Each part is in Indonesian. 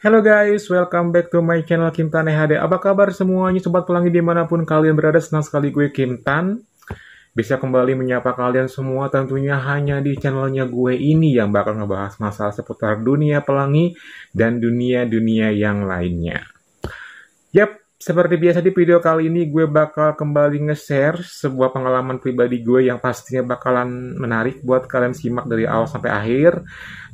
Hello guys, welcome back to my channel Kim Tan HD. Apa kabar semuanya sobat pelangi dimanapun kalian berada? Senang sekali gue Kim Tan bisa kembali menyapa kalian semua tentunya hanya di channelnya gue ini yang bakal ngebahas masalah seputar dunia pelangi dan dunia-dunia yang lainnya. Yap, seperti biasa di video kali ini gue bakal kembali nge-share sebuah pengalaman pribadi gue yang pastinya bakalan menarik buat kalian simak dari awal sampai akhir.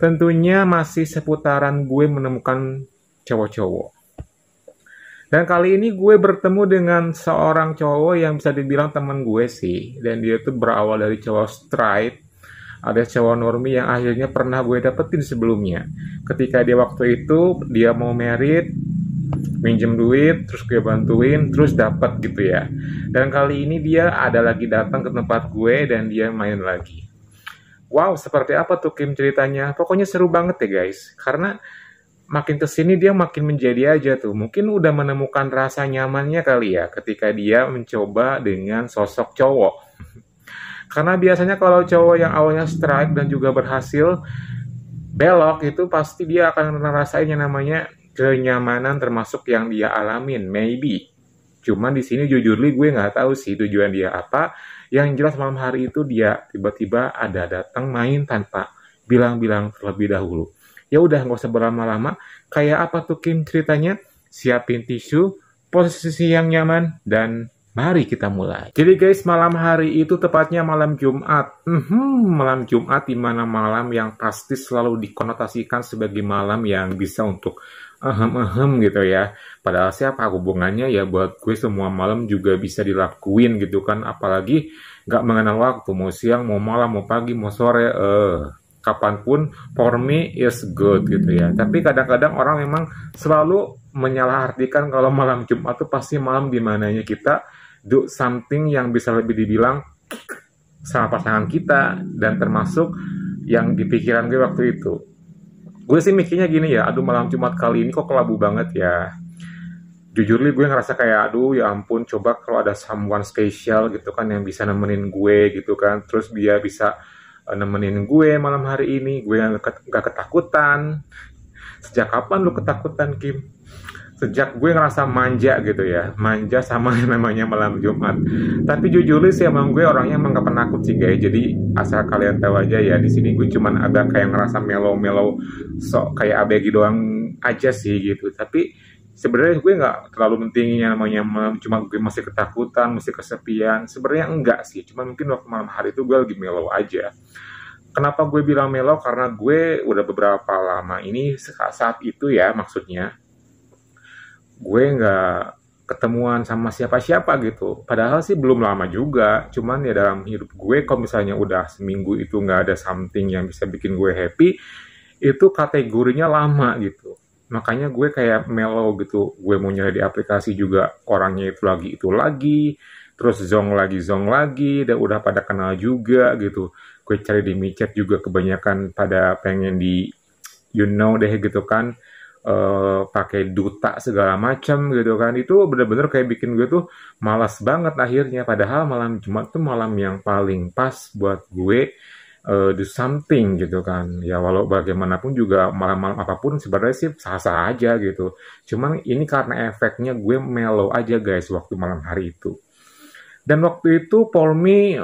Tentunya masih seputaran gue menemukan cowok-cowok. Dan kali ini gue bertemu dengan seorang cowok yang bisa dibilang teman gue sih. Dan dia tuh berawal dari cowok straight. Ada cowok normie yang akhirnya pernah gue dapetin sebelumnya. Ketika dia waktu itu, dia mau merit, minjem duit, terus gue bantuin, terus dapat gitu ya. Dan kali ini dia ada lagi datang ke tempat gue dan dia main lagi. Wow, seperti apa tuh Kim ceritanya? Pokoknya seru banget ya guys. Karena makin kesini dia makin menjadi aja tuh. Mungkin udah menemukan rasa nyamannya kali ya ketika dia mencoba dengan sosok cowok. Karena biasanya kalau cowok yang awalnya strike dan juga berhasil belok itu pasti dia akan ngerasain yang namanya kenyamanan termasuk yang dia alamin, maybe. Cuman di sini jujur li gue nggak tahu sih tujuan dia apa. Yang jelas malam hari itu dia tiba-tiba ada datang main tanpa bilang-bilang terlebih dahulu. Ya udah nggak usah berlama-lama. Kayak apa tuh Kim ceritanya? Siapin tisu, posisi yang nyaman, dan mari kita mulai. Jadi guys, malam hari itu tepatnya malam Jumat. Malam Jumat di mana malam yang pasti selalu dikonotasikan sebagai malam yang bisa untuk gitu ya. Padahal siapa hubungannya ya buat gue semua malam juga bisa dilakuin gitu kan. Apalagi nggak mengenal waktu, mau siang, mau malam, mau pagi, mau sore, kapanpun for me is good gitu ya. Tapi kadang-kadang orang memang selalu menyalahartikan kalau malam Jumat itu pasti malam dimananya kita do something yang bisa lebih dibilang sama pasangan kita dan termasuk yang di pikiran gue waktu itu. Gue sih mikirnya gini ya, aduh malam Jumat kali ini kok kelabu banget ya. Jujur nih gue ngerasa kayak aduh ya ampun, coba kalau ada someone special gitu kan yang bisa nemenin gue gitu kan. Terus dia bisa nemenin gue malam hari ini, gue gak ketakutan. Sejak kapan lu ketakutan Kim? Sejak gue ngerasa manja gitu ya, manja sama yang namanya malam Jumat. Tapi jujur sih emang gue orangnya emang gak penakut sih guys. Jadi asal kalian tahu aja ya, di sini gue cuman agak kayak ngerasa melo-melo, sok kayak ABG doang aja sih gitu. Tapi sebenarnya gue nggak terlalu pentingnya namanya malam Jumat gue masih ketakutan, masih kesepian. Sebenarnya enggak sih, cuma mungkin waktu malam hari itu gue lagi melo aja. Kenapa gue bilang melo? Karena gue udah beberapa lama ini saat itu ya maksudnya gue nggak ketemuan sama siapa-siapa gitu. Padahal sih belum lama juga. Cuman ya dalam hidup gue kalau misalnya udah seminggu itu nggak ada something yang bisa bikin gue happy, itu kategorinya lama gitu. Makanya gue kayak mellow gitu. Gue mau nyari di aplikasi juga orangnya itu lagi. Terus zong lagi, dan udah pada kenal juga gitu. Gue cari di micet juga kebanyakan pada pengen di you know deh gitu kan. Pakai duta segala macam gitu kan, itu bener-bener kayak bikin gue tuh malas banget akhirnya. Padahal malam Jumat tuh malam yang paling pas buat gue do something gitu kan ya. Walau bagaimanapun juga malam-malam apapun sebenarnya sih sah-sah aja gitu, cuman ini karena efeknya gue mellow aja guys waktu malam hari itu. Dan waktu itu for me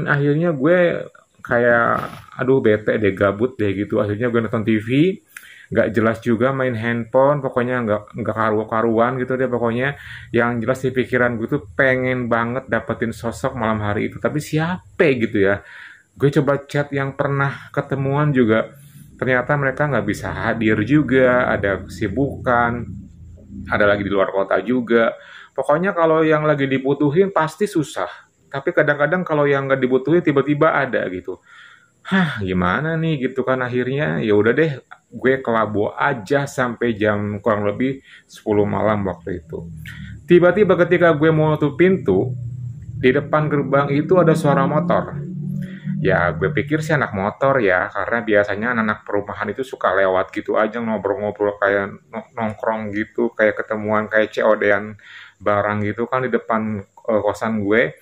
akhirnya gue kayak aduh bete deh, gabut deh gitu. Akhirnya gue nonton TV, nggak jelas juga main handphone, pokoknya nggak karu-karuan gitu deh pokoknya. Yang jelas di pikiran gue tuh pengen banget dapetin sosok malam hari itu, tapi siapa gitu ya. Gue coba chat yang pernah ketemuan juga, ternyata mereka nggak bisa hadir juga, ada kesibukan, ada lagi di luar kota juga. Pokoknya kalau yang lagi dibutuhin pasti susah, tapi kadang-kadang kalau yang nggak dibutuhin tiba-tiba ada gitu. Hah, gimana nih gitu kan. Akhirnya ya udah deh, gue kelabo aja sampai jam kurang lebih 10 malam waktu itu. Tiba-tiba ketika gue mau tutup pintu, di depan gerbang itu ada suara motor. Ya gue pikir sih anak motor ya, karena biasanya anak-anak perumahan itu suka lewat gitu aja ngobrol-ngobrol kayak nongkrong gitu, kayak ketemuan kayak COD-an barang gitu kan di depan kosan gue.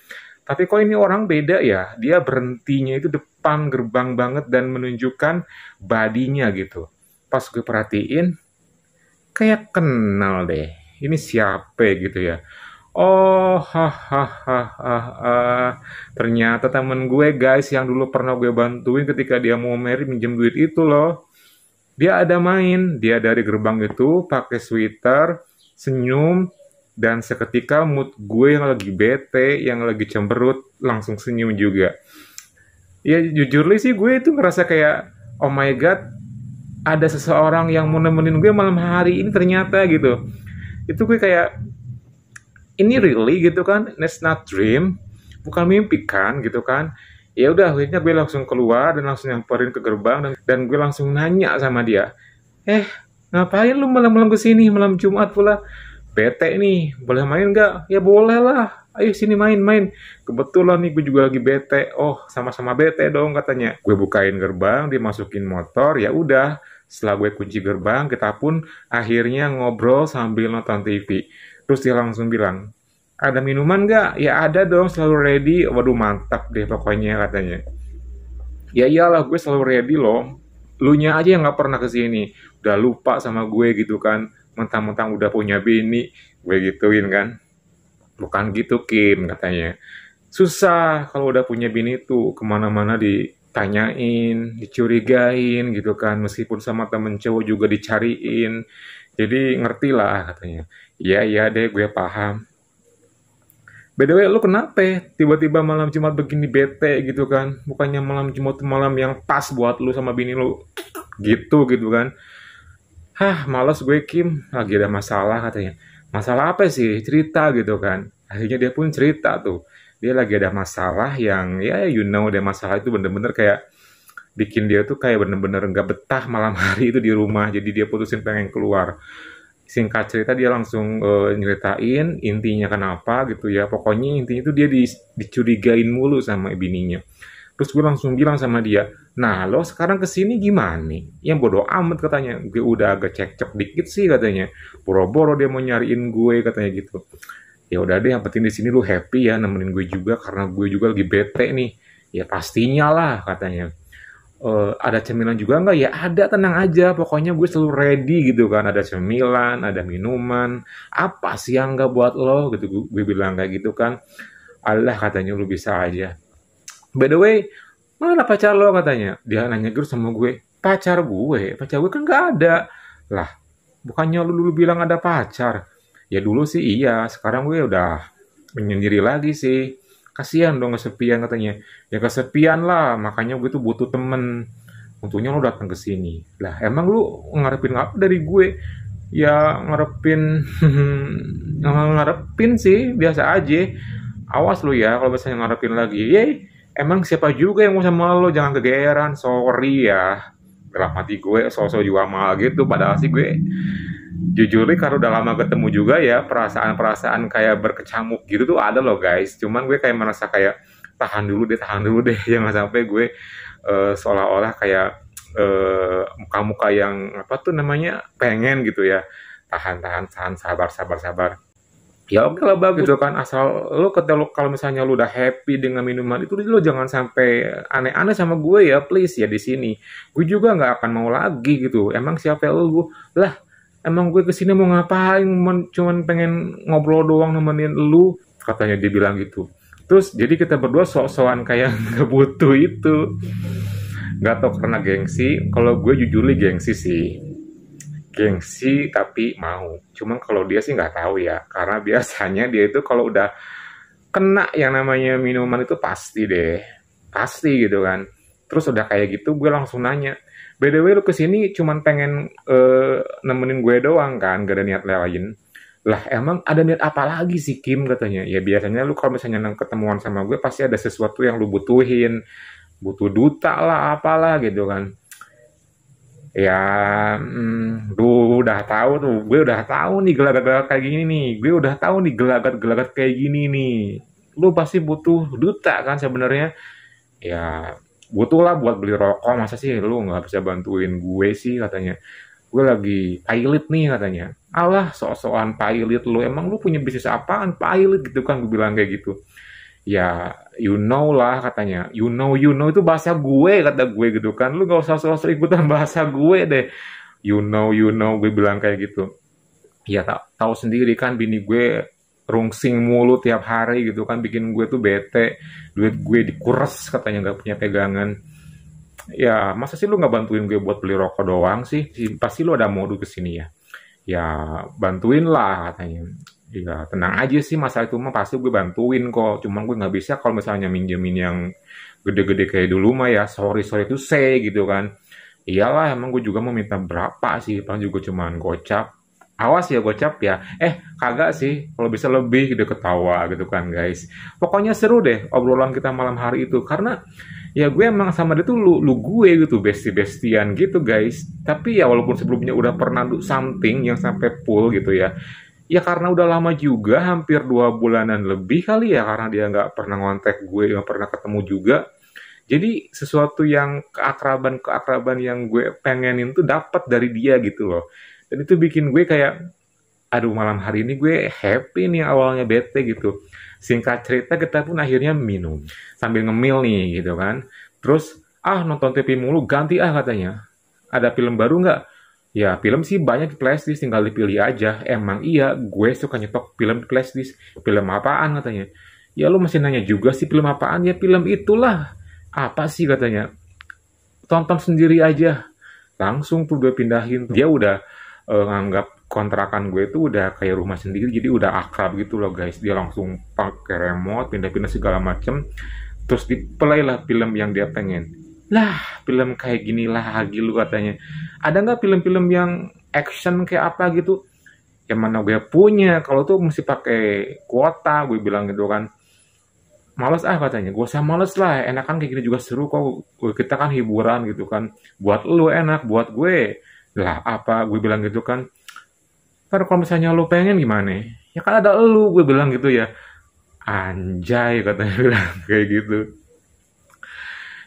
Tapi kok ini orang beda ya, dia berhentinya itu depan gerbang banget dan menunjukkan badinya gitu. Pas gue perhatiin, kayak kenal deh. Ini siapa gitu ya? Oh, hahaha. Ternyata temen gue guys yang dulu pernah gue bantuin ketika dia mau marry minjem duit itu loh. Dia ada main, dia dari gerbang itu pakai sweater, senyum, dan seketika mood gue yang lagi bete, yang lagi cemberut, langsung senyum juga. Ya jujur li sih gue itu ngerasa kayak, oh my god, ada seseorang yang mau nemenin gue malam hari ini ternyata gitu. Itu gue kayak, ini really gitu kan, it's not dream, bukan mimpi kan gitu kan. Ya udah, akhirnya gue langsung keluar dan langsung nyamperin ke gerbang dan gue langsung nanya sama dia, ngapain lu malam-malam kesini, malam Jumat pula? Bete nih, boleh main nggak? Ya boleh lah, ayo sini main-main. Kebetulan nih gue juga lagi bete. Oh, sama-sama bete dong katanya. Gue bukain gerbang, dimasukin motor, ya udah. Setelah gue kunci gerbang, kita pun akhirnya ngobrol sambil nonton TV. Terus dia langsung bilang, ada minuman nggak? Ya ada dong, selalu ready. Waduh mantap deh pokoknya katanya. Ya iyalah gue selalu ready loh. Lunya aja yang nggak pernah kesini. Udah lupa sama gue gitu kan. Mentang-mentang udah punya bini. Gue gituin kan. Bukan gitu Kim katanya. Susah kalau udah punya bini tuh. Kemana-mana ditanyain, dicurigain gitu kan. Meskipun sama temen cowok juga dicariin. Jadi ngerti lah katanya. Iya iya deh gue paham. By the way, lu kenapa tiba-tiba malam Jumat begini bete gitu kan? Bukannya malam Jumat tuh malam yang pas buat lu sama bini lu gitu kan? Hah, males gue Kim, lagi ada masalah katanya. Masalah apa sih? Cerita gitu kan. Akhirnya dia pun cerita tuh. Dia lagi ada masalah yang ya you know deh masalah itu bener-bener kayak bikin dia tuh kayak bener-bener nggak betah malam hari itu di rumah. Jadi dia putusin pengen keluar. Singkat cerita dia langsung nyeritain intinya kenapa gitu ya. Pokoknya intinya itu dia dicurigain mulu sama bininya. Terus gue langsung bilang sama dia, nah lo sekarang kesini gimana nih? Yang bodo amat katanya, gue udah agak cekcok dikit sih katanya. Boro-boro dia mau nyariin gue katanya gitu. Ya udah deh, yang penting di sini lu happy ya nemenin gue juga karena gue juga lagi bete nih. Ya pastinya lah katanya. Ada cemilan juga nggak? Ya ada, tenang aja. Pokoknya gue selalu ready gitu kan. Ada cemilan, ada minuman. Apa sih yang nggak buat lo? Gitu gue bilang kayak gitu kan. Allah katanya lu bisa aja. By the way, mana pacar lo katanya? Dia nanya terus sama gue. Pacar gue kan nggak ada. Lah, bukannya lu dulu bilang ada pacar? Ya dulu sih iya. Sekarang gue udah menyendiri lagi sih. Kasihan dong kesepian katanya. Ya kesepian lah, makanya gue tuh butuh temen. Untungnya lo datang ke sini. Lah, emang lu ngarepin apa dari gue? Ya ngarepin ngarepin sih biasa aja. Awas lu ya kalau misalnya ngarepin lagi. Emang siapa juga yang mau sama lo? Jangan kegeeran. Sorry ya. Dalam hati gue sosok juga mal gitu. Padahal sih gue jujur nih karena udah lama ketemu juga ya, perasaan-perasaan kayak berkecamuk gitu tuh ada loh guys. Cuman gue kayak merasa kayak tahan dulu deh jangan sampai gue seolah-olah kayak muka-muka yang apa tuh namanya pengen gitu ya. Tahan, sabar. Ya oke lah bagus gitu kan, asal lo kalau misalnya lo udah happy dengan minuman itu lo jangan sampai aneh-aneh sama gue ya please ya di sini. Gue juga nggak akan mau lagi gitu. Emang siapa lo? Lah, emang gue kesini mau ngapain? Cuman pengen ngobrol doang nemenin lu, katanya dia bilang gitu. Terus jadi kita berdua sok-sokan kayak nggak butuh itu. Nggak tau karena gengsi. Kalau gue jujur gengsi sih. Gengsi tapi mau. Cuman kalau dia sih nggak tahu ya. Karena biasanya dia itu kalau udah kena yang namanya minuman itu pasti deh. Pasti gitu kan. Terus udah kayak gitu gue langsung nanya. By the way lu kesini cuman pengen nemenin gue doang kan, gak ada niat lain. Lah emang ada niat apa lagi sih Kim katanya. Ya biasanya lu kalau misalnya ketemuan sama gue pasti ada sesuatu yang lu butuhin. Butuh duta lah apalah gitu kan. Ya, lu udah tahu tuh, gue udah tahu nih gelagat-gelagat kayak gini nih. Gue udah tahu nih gelagat-gelagat kayak gini nih. Lu pasti butuh duta kan sebenarnya. Ya butuh lah buat beli rokok, masa sih lu nggak bisa bantuin gue sih katanya. Gue lagi pilot nih katanya. Alah sok-sokan pilot lu, emang lu punya bisnis apaan pilot gitu kan, gue bilang kayak gitu. Ya you know lah katanya, you know itu bahasa gue kata gue gitu kan, lu gak usah sok-sok ikutan bahasa gue deh. You know gue bilang kayak gitu. Ya tak tahu sendiri kan bini gue rungsing mulu tiap hari gitu kan, bikin gue tuh bete, duit gue dikuras katanya nggak punya pegangan. Ya masa sih lu nggak bantuin gue buat beli rokok doang sih? Pasti lu ada modus ke sini ya. Ya bantuin lah katanya. Ya tenang aja sih, masalah itu mah pasti gue bantuin kok. Cuma gue nggak bisa kalau misalnya minjemin yang gede-gede kayak dulu mah ya sorry sorry itu say gitu kan. Iyalah emang gue juga mau minta berapa sih, paling juga cuman gocap. Awas ya gocap ya. Kagak sih, kalau bisa lebih gitu ketawa gitu kan guys. Pokoknya seru deh obrolan kita malam hari itu karena ya gue emang sama dia tuh lu gue gitu, besti-bestian gitu guys. Tapi ya walaupun sebelumnya udah pernah do something yang sampai full gitu ya. Ya karena udah lama juga, hampir 2 bulanan lebih kali ya, karena dia nggak pernah ngontek gue, nggak pernah ketemu juga. Jadi sesuatu yang keakraban-keakraban yang gue pengenin tuh dapat dari dia gitu loh. Dan itu bikin gue kayak, aduh malam hari ini gue happy nih, awalnya bete gitu. Singkat cerita kita pun akhirnya minum sambil ngemil nih gitu kan. Terus nonton TV mulu, ganti katanya. Ada film baru nggak? Ya film sih banyak di flashdisk, tinggal dipilih aja. Emang iya gue suka nyetok film di flashdisk. Film apaan katanya? Ya lu masih nanya juga sih film apaan? Ya film itulah. Apa sih katanya? Tonton sendiri aja. Langsung tuh gue pindahin. Dia udah nganggap kontrakan gue itu udah kayak rumah sendiri, jadi udah akrab gitu loh guys. Dia langsung pakai remote, pindah-pindah segala macem, terus di play lah film yang dia pengen. Lah film kayak gini lagi lu katanya. Ada nggak film-film yang action kayak apa gitu? Yang mana gue punya, kalau tuh mesti pakai kuota, gue bilang gitu kan. Males katanya, gue usah males lah, enakan kayak gini juga seru kok, kita kan hiburan gitu kan, buat lu enak, buat gue lah apa, gue bilang gitu kan. Ntar kalau misalnya lu pengen gimana, ya kan ada lu, gue bilang gitu ya. Anjay katanya bilang kayak gitu.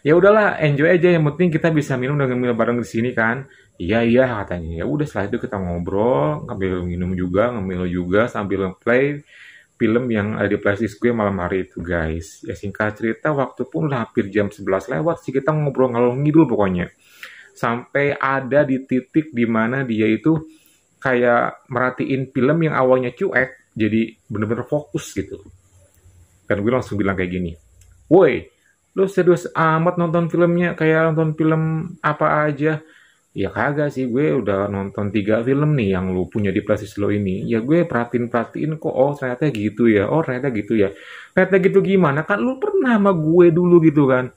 Ya udahlah, enjoy aja, yang penting kita bisa minum dan ngemil bareng di sini kan. Iya iya katanya. Ya udah setelah itu kita ngobrol, ngambil minum juga, ngemil juga sambil play film yang ada di playlist gue malam hari itu guys. Ya singkat cerita waktu pun udah hampir jam 11 lewat sih, kita ngobrol ngalor ngidul pokoknya. Sampai ada di titik dimana dia itu kayak merhatiin film yang awalnya cuek, jadi bener-bener fokus gitu. Dan gue langsung bilang kayak gini, woi, lu serius amat nonton filmnya kayak nonton film apa aja? Ya kagak sih, gue udah nonton 3 film nih yang lu punya di playlist lo ini. Ya gue perhatiin-perhatiin kok, oh ternyata gitu ya, oh ternyata gitu ya. Ternyata gitu gimana? Kan lu pernah sama gue dulu gitu kan.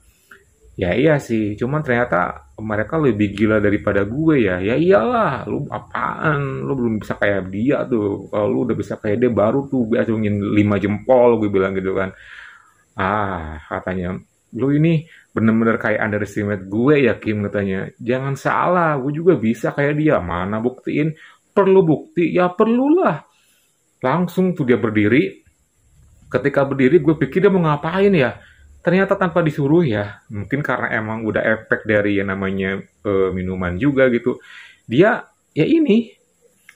Ya iya sih, cuman ternyata mereka lebih gila daripada gue ya. Ya iyalah, lu apaan? Lu belum bisa kayak dia tuh. Kalau lu udah bisa kayak dia baru tuh gue acungin 5 jempol, gue bilang gitu kan. Katanya, lu ini bener-bener kayak underestimate gue ya Kim katanya. Jangan salah, gue juga bisa kayak dia. Mana buktiin? Perlu bukti? Ya perlulah. Langsung tuh dia berdiri. Ketika berdiri gue pikir dia mau ngapain ya. Ternyata tanpa disuruh ya. Mungkin karena emang udah efek dari yang namanya minuman juga gitu. Dia ya ini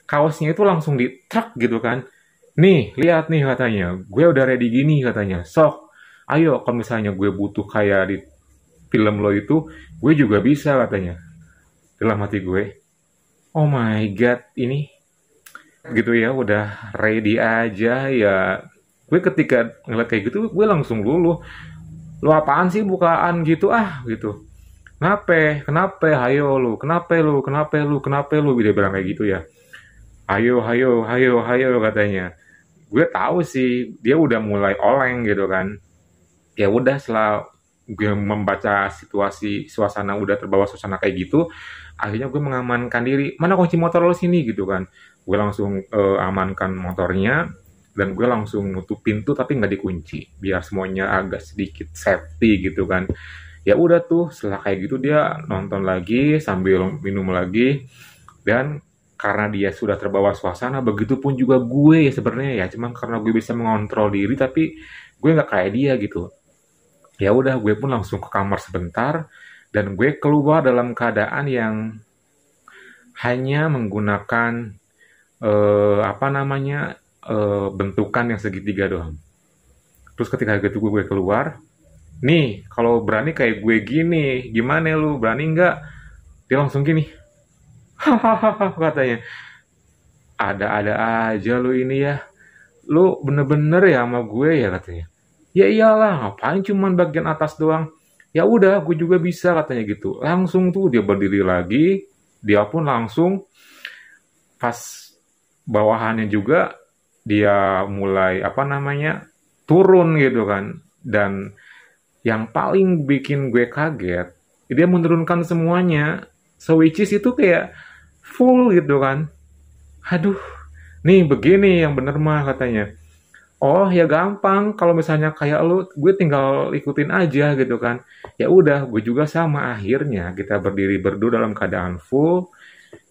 kaosnya itu langsung di truk gitu kan. Nih, lihat nih katanya. Gue udah ready gini katanya. Sok, ayo kalau misalnya gue butuh kayak di film lo itu, gue juga bisa katanya. Dalam hati gue, oh my god, ini gitu ya, udah ready aja ya. Gue ketika ngeliat kayak gitu, gue langsung luluh. Lu apaan sih bukaan gitu gitu. Kenapa? Kenapa? Hayo lu. Kenapa lu? Kenapa lu? Kenapa lu? Dia bilang kayak gitu ya. Hayo, hayo, hayo, hayo katanya. Gue tahu sih dia udah mulai oleng gitu kan. Ya udah setelah gue membaca situasi suasana udah terbawa suasana kayak gitu, akhirnya gue mengamankan diri. Mana kunci motor lo sini gitu kan. Gue langsung amankan motornya dan gue langsung nutup pintu tapi nggak dikunci biar semuanya agak sedikit safety gitu kan. Ya udah tuh setelah kayak gitu dia nonton lagi sambil minum lagi, dan karena dia sudah terbawa suasana, begitu pun juga gue ya sebenarnya ya, cuman karena gue bisa mengontrol diri tapi gue nggak kayak dia gitu. Ya udah gue pun langsung ke kamar sebentar dan gue keluar dalam keadaan yang hanya menggunakan apa namanya bentukan yang segitiga doang. Terus ketika gitu gue keluar, nih kalau berani kayak gue gini, gimana lu berani nggak? Dia langsung gini, hahaha katanya. ada-ada aja lu ini ya. Lu bener-bener ya sama gue ya katanya. Ya iyalah, ngapain cuman bagian atas doang. Ya udah, gue juga bisa katanya gitu. Langsung tuh dia berdiri lagi, dia pun langsung pas bawahannya juga dia mulai apa namanya turun gitu kan. Dan yang paling bikin gue kaget, dia menurunkan semuanya. So which is itu kayak full gitu kan. Aduh, nih begini yang bener mah katanya. Oh ya gampang, kalau misalnya kayak lu, gue tinggal ikutin aja gitu kan. Ya udah, gue juga sama akhirnya kita berdiri berdua dalam keadaan full,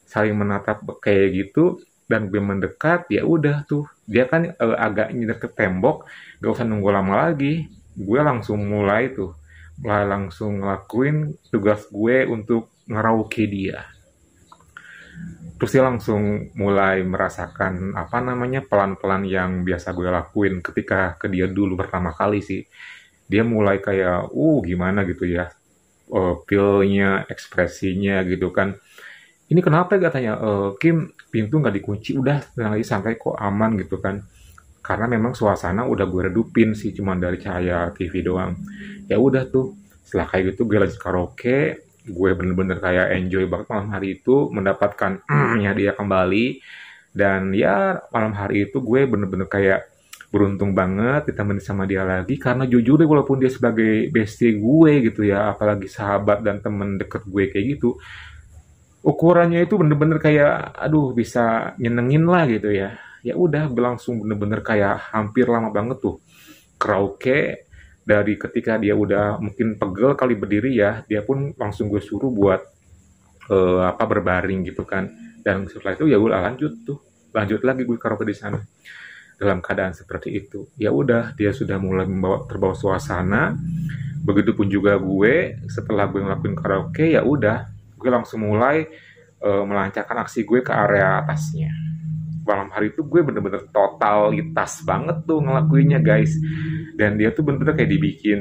saling menatap kayak gitu, dan gue mendekat, ya udah tuh. Dia kan agak nyedek ke tembok, gak usah nunggu lama lagi. Gue langsung mulai tuh, langsung ngelakuin tugas gue untuk ngerauke dia. Terus dia langsung mulai merasakan apa namanya pelan-pelan yang biasa gue lakuin ketika ke dia dulu pertama kali sih. Dia mulai kayak, gimana gitu ya, feel-nya, ekspresinya gitu kan. Ini kenapa ya katanya, Kim, pintu nggak dikunci, udah tenang aja sampai kok aman gitu kan. Karena memang suasana udah gue redupin sih, cuman dari cahaya TV doang. Ya udah tuh, setelah kayak gitu gue lanjut karaoke, gue bener-bener kayak enjoy banget malam hari itu, mendapatkan nya dia kembali, dan ya malam hari itu gue bener-bener kayak beruntung banget ditemenin sama dia lagi, karena jujur deh walaupun dia sebagai bestie gue gitu ya, apalagi sahabat dan temen deket gue kayak gitu, ukurannya itu bener-bener kayak aduh bisa nyenengin lah gitu ya. Ya udah berlangsung bener-bener kayak hampir lama banget tuh karaoke, dari ketika dia udah mungkin pegel kali berdiri ya, dia pun langsung gue suruh buat apa berbaring gitu kan. Dan setelah itu ya udah lanjut lagi gue karaoke di sana dalam keadaan seperti itu. Ya udah, dia sudah mulai terbawa suasana. Begitupun juga gue setelah gue ngelakuin karaoke, ya udah gue langsung mulai melancarkan aksi gue ke area atasnya. Malam hari itu gue bener-bener totalitas banget tuh ngelakuinnya guys. Dan dia tuh bener-bener kayak dibikin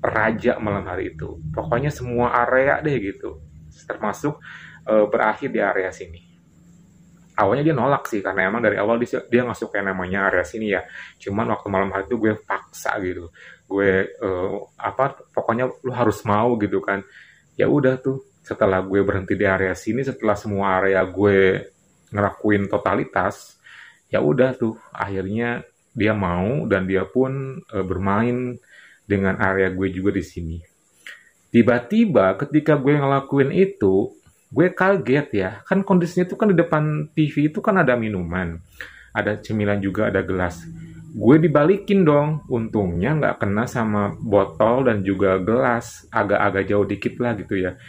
raja malam hari itu. Pokoknya semua area deh gitu. Termasuk berakhir di area sini. Awalnya dia nolak sih, karena emang dari awal dia nggak suka yang namanya area sini ya. Cuman waktu malam hari itu gue paksa gitu. Gue pokoknya lu harus mau gitu kan. Ya udah tuh, setelah gue berhenti di area sini, setelah semua area gue ngelakuin totalitas, ya udah tuh akhirnya dia mau dan dia pun bermain dengan area gue juga di sini. Tiba-tiba ketika gue ngelakuin itu, gue kaget ya, kan kondisinya itu kan di depan TV itu kan ada minuman, ada cemilan juga, ada gelas. Gue dibalikin dong, untungnya nggak kena sama botol dan juga gelas, agak-agak jauh dikit lah gitu ya.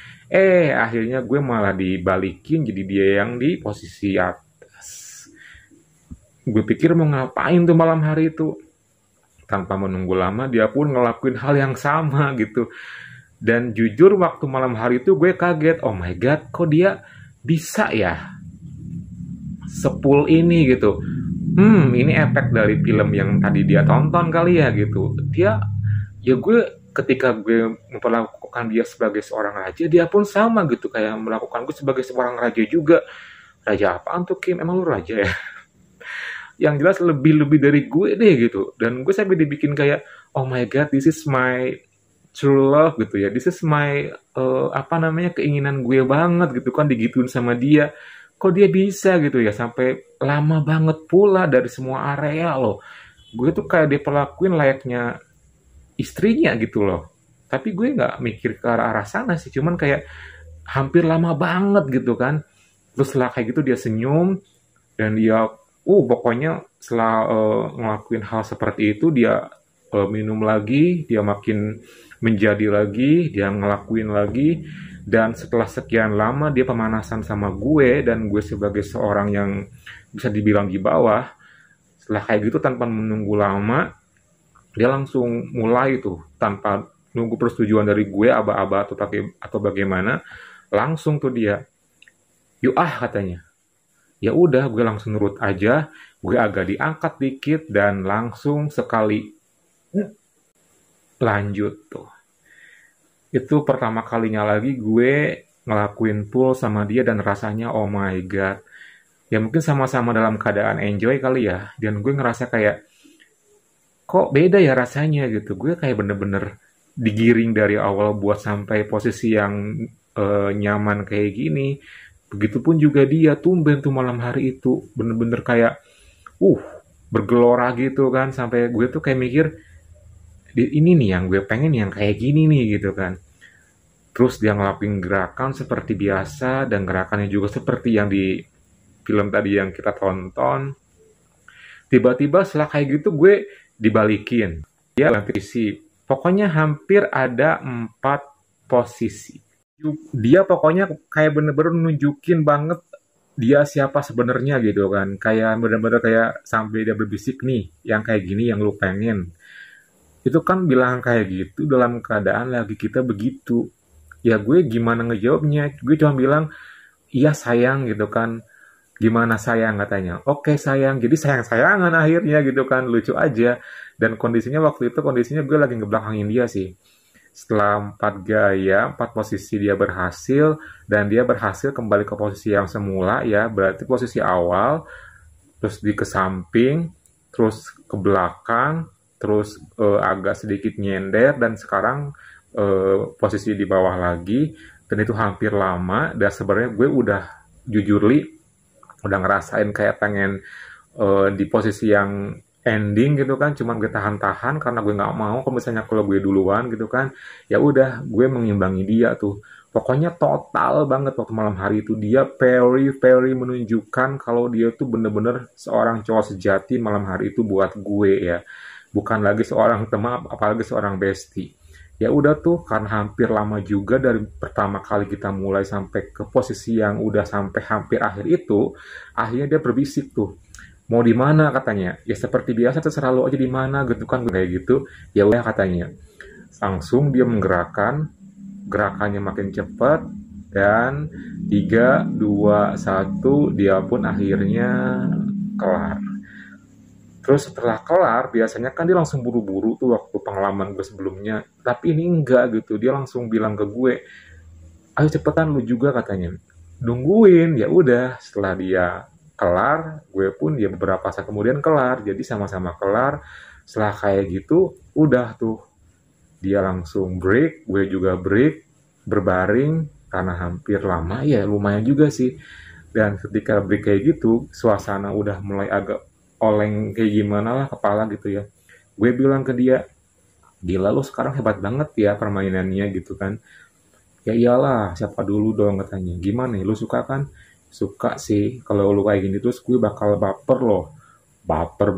Akhirnya gue malah dibalikin jadi dia yang di posisi atas. Gue pikir mau ngapain tuh malam hari itu. Tanpa menunggu lama, dia pun ngelakuin hal yang sama gitu. Dan jujur waktu malam hari itu gue kaget, oh my god, kok dia bisa ya sepul ini gitu. Ini efek dari film yang tadi dia tonton kali ya gitu. Ya gue ketika gue memperlakukan dia sebagai seorang raja, dia pun sama gitu kayak melakukan gue sebagai seorang raja juga. Raja apaan tuh Kim? Emang lu raja ya? Yang jelas lebih dari gue deh gitu. Dan gue sampai dibikin kayak, oh my god, this is my true love gitu ya. This is my keinginan gue banget gitu kan, digituin sama dia. Kok dia bisa gitu ya sampai lama banget pula dari semua area loh. Gue tuh kayak diperlakuin layaknya istrinya gitu loh. Tapi gue nggak mikir ke arah sana sih, cuman kayak hampir lama banget gitu kan. Terus setelah kayak gitu dia senyum dan dia pokoknya setelah ngelakuin hal seperti itu, dia minum lagi, dia makin menjadi lagi, dia ngelakuin lagi, dan setelah sekian lama dia pemanasan sama gue, dan gue sebagai seorang yang bisa dibilang di bawah, setelah kayak gitu tanpa menunggu lama, dia langsung mulai tuh, tanpa nunggu persetujuan dari gue, aba-aba atau bagaimana, langsung tuh dia, yuk katanya. Ya udah, gue langsung nurut aja, gue agak diangkat dikit, dan langsung sekali lanjut tuh. Itu pertama kalinya lagi gue ngelakuin pool sama dia dan rasanya oh my god. Ya mungkin sama-sama dalam keadaan enjoy kali ya. Dan gue ngerasa kayak, kok beda ya rasanya gitu. Gue kayak bener-bener digiring dari awal buat sampai posisi yang nyaman kayak gini. Begitupun juga dia tumben tuh malam hari itu. Bener-bener kayak, uh, bergelora gitu kan. Sampai gue tuh kayak mikir, ini nih yang gue pengen yang kayak gini nih gitu kan. Terus dia ngelakuin gerakan seperti biasa dan gerakannya juga seperti yang di film tadi yang kita tonton. Tiba-tiba setelah kayak gitu gue dibalikin. Dia posisi. Pokoknya hampir ada 4 posisi. Dia pokoknya kayak bener-bener nunjukin banget dia siapa sebenarnya gitu kan. Kayak bener-bener kayak sampai dia berbisik nih, yang kayak gini yang lu pengen. Itu kan bilang kayak gitu dalam keadaan lagi kita begitu. Ya gue gimana ngejawabnya? Gue cuma bilang, iya sayang gitu kan. Gimana sayang katanya? Oke sayang. Jadi sayang-sayangan akhirnya gitu kan. Lucu aja. Dan kondisinya waktu itu kondisinya gue lagi ngebelakangin dia sih. Setelah 4 posisi dia berhasil dan dia berhasil kembali ke posisi yang semula ya, berarti posisi awal, terus di ke samping, terus ke belakang, terus agak sedikit nyender dan sekarang posisi di bawah lagi dan itu hampir lama dan sebenarnya gue udah jujur li udah ngerasain kayak pengen di posisi yang ending gitu kan, cuman gue tahan-tahan karena gue nggak mau kalau misalnya kalau gue duluan gitu kan, ya udah gue mengimbangi dia tuh. Pokoknya total banget waktu malam hari itu dia very menunjukkan kalau dia tuh bener-bener seorang cowok sejati malam hari itu buat gue ya. Bukan lagi seorang teman, apalagi seorang bestie. Ya udah tuh karena hampir lama juga dari pertama kali kita mulai sampai ke posisi yang udah sampai hampir akhir itu, akhirnya dia berbisik tuh. Mau di mana katanya? Ya seperti biasa terserah lo aja di mana gitu kan kayak gitu. Ya udah katanya. Langsung dia menggerakkan, gerakannya makin cepat dan 3, 2, 1 dia pun akhirnya kelar. Terus setelah kelar, biasanya kan dia langsung buru-buru tuh waktu pengalaman gue sebelumnya. Tapi ini enggak gitu, dia langsung bilang ke gue, ayo cepetan lu juga katanya. Nungguin, ya udah setelah dia kelar, gue pun ya beberapa saat kemudian kelar. Jadi sama-sama kelar, setelah kayak gitu, udah tuh. Dia langsung break, gue juga break, berbaring, karena hampir lama ya lumayan juga sih. Dan ketika break kayak gitu, suasana udah mulai agak oleng kayak gimana lah kepala gitu ya. Gue bilang ke dia, gila lu sekarang hebat banget ya permainannya gitu kan. Ya iyalah, siapa dulu dong katanya. Gimana nih, lu suka kan? Suka sih, kalau lu kayak gini terus gue bakal baper loh. Baper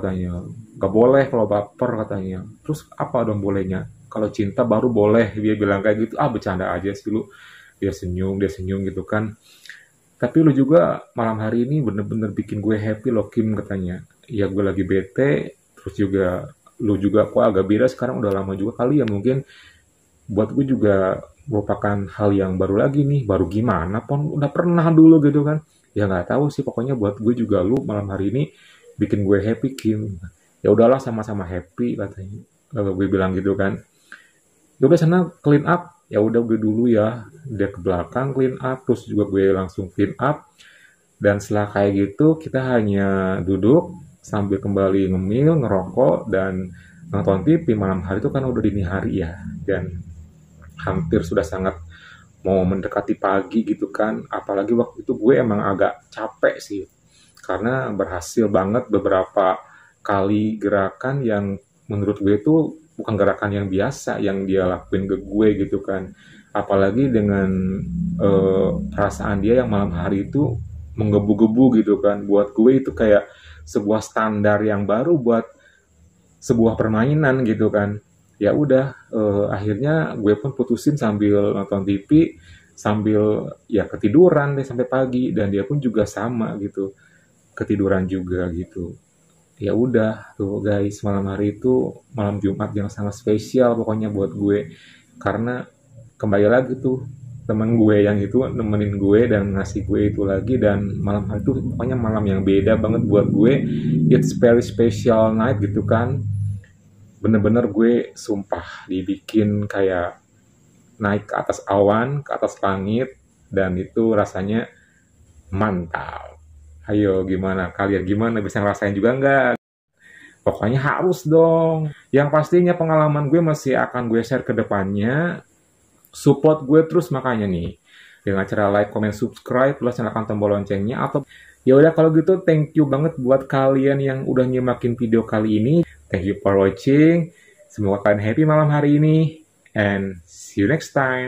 katanya. Gak boleh kalau baper katanya. Terus apa dong bolehnya? Kalau cinta baru boleh, dia bilang kayak gitu. Ah bercanda aja sih lu. Dia senyum gitu kan. Tapi lu juga malam hari ini bener-bener bikin gue happy loh Kim katanya. Ya gue lagi bete, terus juga lu juga kok agak beda sekarang udah lama juga kali ya mungkin buat gue juga merupakan hal yang baru lagi nih, baru gimana pun udah pernah dulu gitu kan. Ya nggak tahu sih pokoknya buat gue juga lu malam hari ini bikin gue happy Kim. Ya udahlah sama-sama happy katanya. Lalu gue bilang gitu kan. Ya udah sana clean up, ya udah gue dulu ya dia ke belakang clean up terus juga gue langsung clean up dan setelah kayak gitu kita hanya duduk sambil kembali ngemil ngerokok dan nonton TV malam hari itu kan udah dini hari ya dan hampir sudah sangat mau mendekati pagi gitu kan apalagi waktu itu gue emang agak capek sih karena berhasil banget beberapa kali gerakan yang menurut gue itu bukan gerakan yang biasa yang dia lakuin ke gue gitu kan apalagi dengan perasaan dia yang malam hari itu menggebu-gebu gitu kan buat gue itu kayak sebuah standar yang baru buat sebuah permainan gitu kan ya udah akhirnya gue pun putusin sambil nonton TV sambil ya ketiduran deh sampai pagi dan dia pun juga sama gitu ketiduran juga gitu ya udah tuh guys malam hari itu malam Jumat yang sangat spesial pokoknya buat gue karena kembali lagi tuh temen gue yang itu nemenin gue dan ngasih gue itu lagi dan malam hari itu pokoknya malam yang beda banget buat gue it's very special night gitu kan bener-bener gue sumpah dibikin kayak naik ke atas awan ke atas langit dan itu rasanya mantap Ayo, gimana? Kalian gimana? Bisa ngerasain juga nggak? Pokoknya harus dong. Yang pastinya pengalaman gue masih akan gue share ke depannya. Support gue terus makanya nih. Dengan cara like, comment, subscribe, plus nyalakan tombol loncengnya. Atau ya udah kalau gitu thank you banget buat kalian yang udah nyimakin video kali ini. Thank you for watching. Semoga kalian happy malam hari ini. And see you next time.